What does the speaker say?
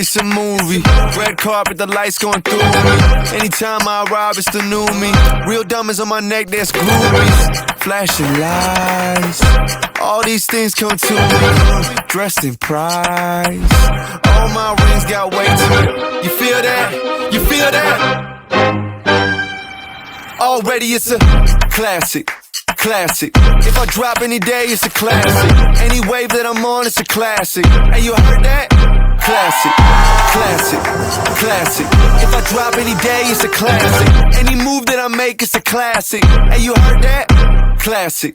It's a movie. Red carpet, the lights going through me. Anytime I arrive, it's the new me. Real diamonds on my neck, that's groupies. Flashing lights. All these things come to me. Dressed in pride. All my rings got weight to it. You feel that? You feel that? Already it's a classic. Classic. If I drop any day, it's a classic. Any wave that I'm on, it's a classic. Hey, you heard that? Classic, classic, classic. If I drop any day, it's a classic. Any move that I make, it's a classic. Hey, you heard that? Classic.